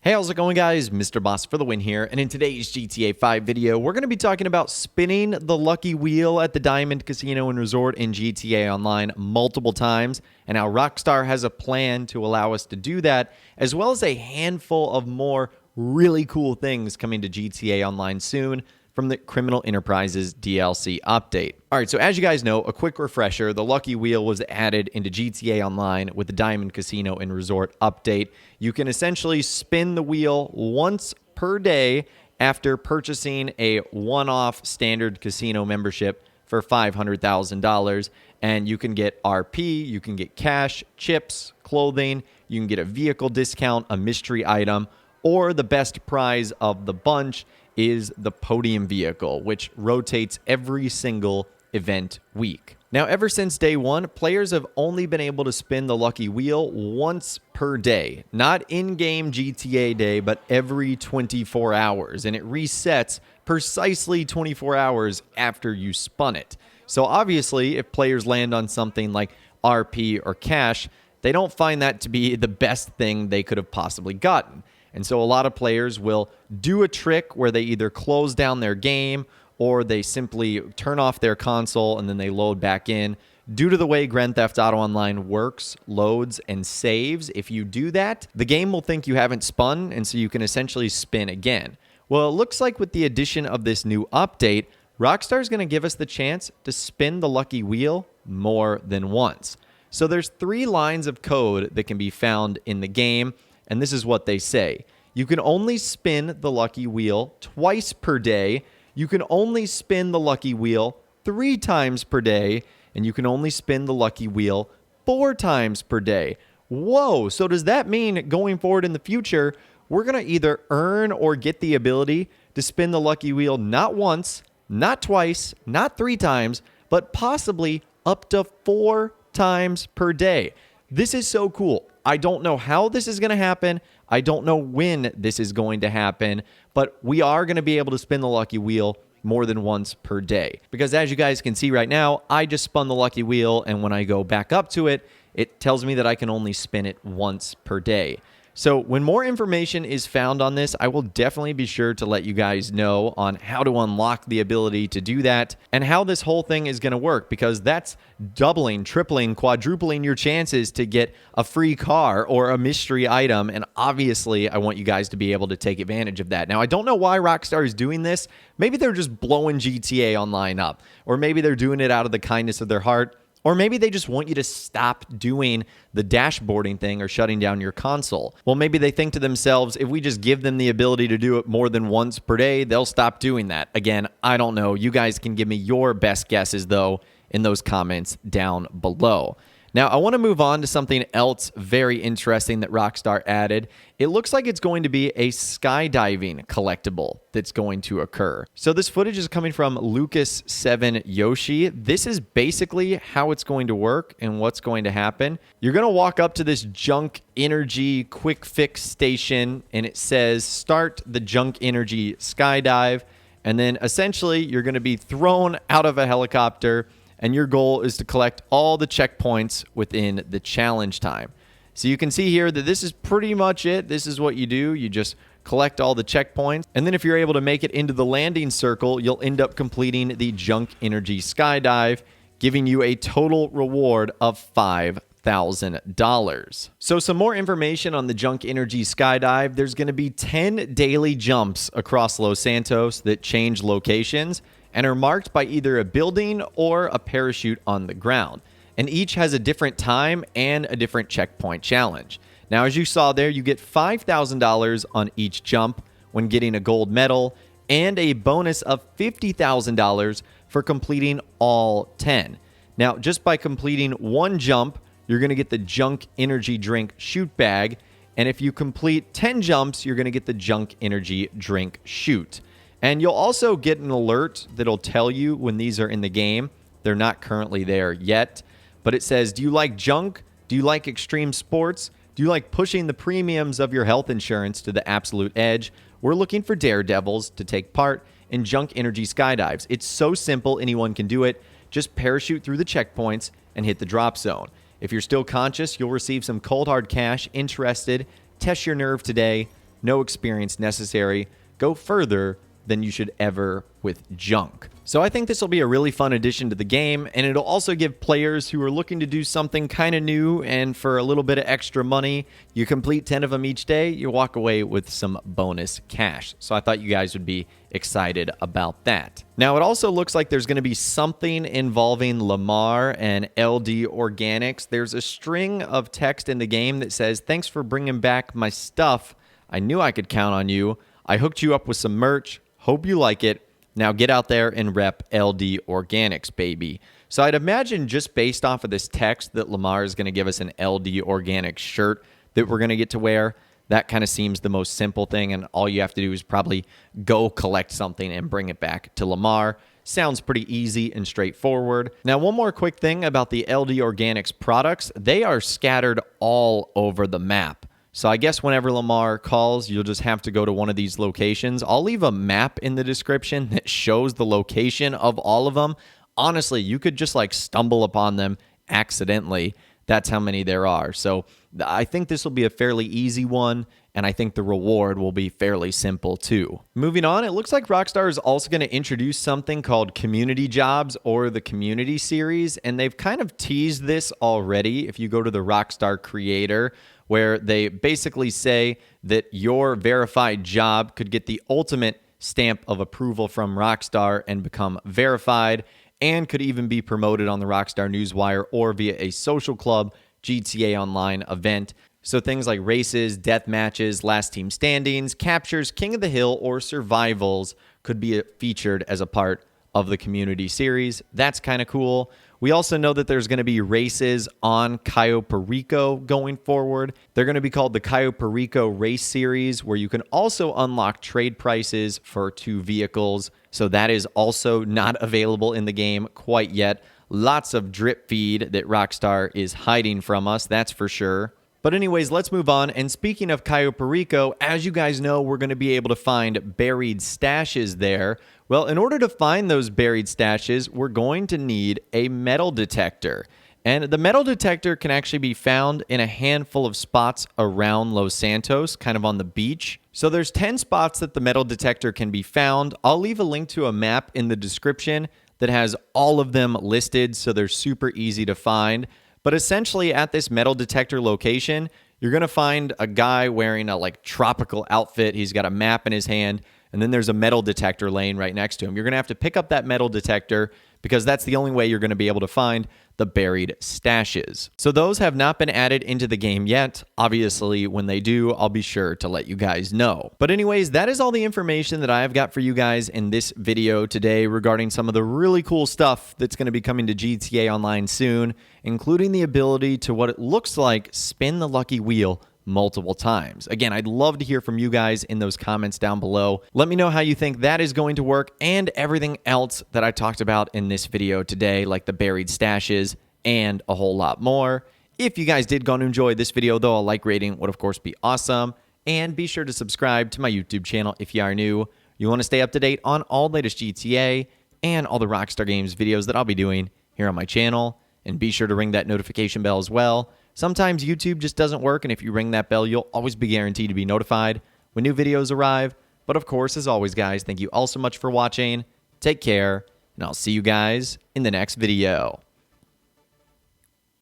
Hey, how's it going, guys? Mr. Boss for the win here, and in today's GTA 5 video, we're going to be talking about spinning the lucky wheel at the Diamond Casino and Resort in GTA Online multiple times, and how Rockstar has a plan to allow us to do that, as well as a handful of more really cool things coming to GTA Online soon from the Criminal Enterprises DLC update. All right, so as you guys know, a quick refresher, the Lucky Wheel was added into GTA Online with the Diamond Casino and Resort update. You can essentially spin the wheel once per day after purchasing a one-off standard casino membership for $500,000, and you can get RP, you can get cash, chips, clothing, you can get a vehicle discount, a mystery item, or the best prize of the bunch is the podium vehicle, which rotates every single event week. Now, ever since day one, players have only been able to spin the lucky wheel once per day. Not in-game GTA day, but every 24 hours. And it resets precisely 24 hours after you spun it. So obviously, if players land on something like RP or cash, they don't find that to be the best thing they could have possibly gotten. And so a lot of players will do a trick where they either close down their game or they simply turn off their console and then they load back in. Due to the way Grand Theft Auto Online works, loads, and saves, if you do that, the game will think you haven't spun, and so you can essentially spin again. Well, it looks like with the addition of this new update, Rockstar is going to give us the chance to spin the lucky wheel more than once. So there's 3 lines of code that can be found in the game, and this is what they say. You can only spin the lucky wheel twice per day. You can only spin the lucky wheel 3 times per day. And you can only spin the lucky wheel 4 times per day. Whoa, so does that mean going forward in the future, we're going to either earn or get the ability to spin the lucky wheel not once, not twice, not 3 times, but possibly up to 4 times per day? This is so cool. I don't know how this is going to happen. I don't know when this is going to happen, but we are going to be able to spin the lucky wheel more than once per day. Because as you guys can see right now, I just spun the lucky wheel, and when I go back up to it, it tells me that I can only spin it once per day. So when more information is found on this, I will definitely be sure to let you guys know on how to unlock the ability to do that and how this whole thing is going to work, because that's doubling, tripling, quadrupling your chances to get a free car or a mystery item. And obviously, I want you guys to be able to take advantage of that. Now, I don't know why Rockstar is doing this. Maybe they're just blowing GTA Online up, or maybe they're doing it out of the kindness of their heart. Or maybe they just want you to stop doing the dashboarding thing or shutting down your console. Well, maybe they think to themselves, if we just give them the ability to do it more than once per day, they'll stop doing that. Again, I don't know. You guys can give me your best guesses, though, in those comments down below. Now, I want to move on to something else very interesting that Rockstar added. It looks like it's going to be a skydiving collectible that's going to occur. So this footage is coming from Lucas7 Yoshi. This is basically how it's going to work and what's going to happen. You're going to walk up to this junk energy quick fix station, and it says start the junk energy skydive. And then essentially you're going to be thrown out of a helicopter, and your goal is to collect all the checkpoints within the challenge time. So you can see here that this is pretty much it. This is what you do. You just collect all the checkpoints. And then if you're able to make it into the landing circle, you'll end up completing the junk energy skydive, giving you a total reward of $5,000. So some more information on the junk energy skydive. There's going to be 10 daily jumps across Los Santos that change locations and are marked by either a building or a parachute on the ground. And each has a different time and a different checkpoint challenge. Now, as you saw there, you get $5,000 on each jump when getting a gold medal, and a bonus of $50,000 for completing all 10. Now, just by completing one jump, you're going to get the junk energy drink shoot bag. And if you complete 10 jumps, you're going to get the junk energy drink shoot. And you'll also get an alert that'll tell you when these are in the game. They're not currently there yet, but it says, do you like junk? Do you like extreme sports? Do you like pushing the premiums of your health insurance to the absolute edge? We're looking for daredevils to take part in junk energy skydives. It's so simple, anyone can do it. Just parachute through the checkpoints and hit the drop zone. If you're still conscious, you'll receive some cold hard cash. Interested? Test your nerve today. no experience necessary. Go further than you should ever with junk. So I think this will be a really fun addition to the game, and it'll also give players who are looking to do something kind of new and for a little bit of extra money, you complete 10 of them each day, you walk away with some bonus cash. So I thought you guys would be excited about that. Now, it also looks like there's going to be something involving Lamar and LD Organics. There's a string of text in the game that says, "Thanks for bringing back my stuff. I knew I could count on you. I hooked you up with some merch. Hope you like it. Now get out there and rep LD Organics, baby." So I'd imagine just based off of this text that Lamar is going to give us an LD Organics shirt that we're going to get to wear. That kind of seems the most simple thing, and all you have to do is probably go collect something and bring it back to Lamar. Sounds pretty easy and straightforward. Now, one more quick thing about the LD Organics products. They are scattered all over the map. So I guess whenever Lamar calls, you'll just have to go to one of these locations. I'll leave a map in the description that shows the location of all of them. Honestly, you could just like stumble upon them accidentally. That's how many there are. So I think this will be a fairly easy one, and I think the reward will be fairly simple too. Moving on, it looks like Rockstar is also going to introduce something called Community Jobs or the Community Series, and they've kind of teased this already if you go to the Rockstar Creator, where they basically say that your verified job could get the ultimate stamp of approval from Rockstar and become verified, and could even be promoted on the Rockstar Newswire or via a social club GTA Online event. So things like races, death matches, last team standings, captures, King of the Hill, or survivals could be featured as a part of the community series. That's kind of cool. We also know that there's going to be races on Cayo Perico going forward. They're going to be called the Cayo Perico Race Series, where you can also unlock trade prices for 2 vehicles. So that is also not available in the game quite yet. Lots of drip feed that Rockstar is hiding from us, that's for sure. But anyways, let's move on. And speaking of Cayo Perico, as you guys know, we're going to be able to find buried stashes there. Well, in order to find those buried stashes, we're going to need a metal detector. And the metal detector can actually be found in a handful of spots around Los Santos, kind of on the beach. So there's 10 spots that the metal detector can be found. I'll leave a link to a map in the description that has all of them listed, so they're super easy to find. But essentially at this metal detector location, you're going to find a guy wearing a tropical outfit. He's got a map in his hand, and then there's a metal detector laying right next to him. You're going to have to pick up that metal detector because that's the only way you're going to be able to find the buried stashes. So those have not been added into the game yet. Obviously, when they do, I'll be sure to let you guys know. But anyways, that is all the information that I've got for you guys in this video today regarding some of the really cool stuff that's going to be coming to GTA Online soon, including the ability to what it looks like spin the lucky wheel multiple times. Again, I'd love to hear from you guys in those comments down below. Let me know how you think that is going to work and everything else that I talked about in this video today, like the buried stashes and a whole lot more. If you guys did go and enjoy this video, though, a like rating would of course be awesome. And be sure to subscribe to my YouTube channel if you are new. You want to stay up to date on all the latest GTA and all the Rockstar Games videos that I'll be doing here on my channel. And be sure to ring that notification bell as well. Sometimes YouTube just doesn't work, and if you ring that bell, you'll always be guaranteed to be notified when new videos arrive. But of course, as always, guys, thank you all so much for watching. Take care, and I'll see you guys in the next video.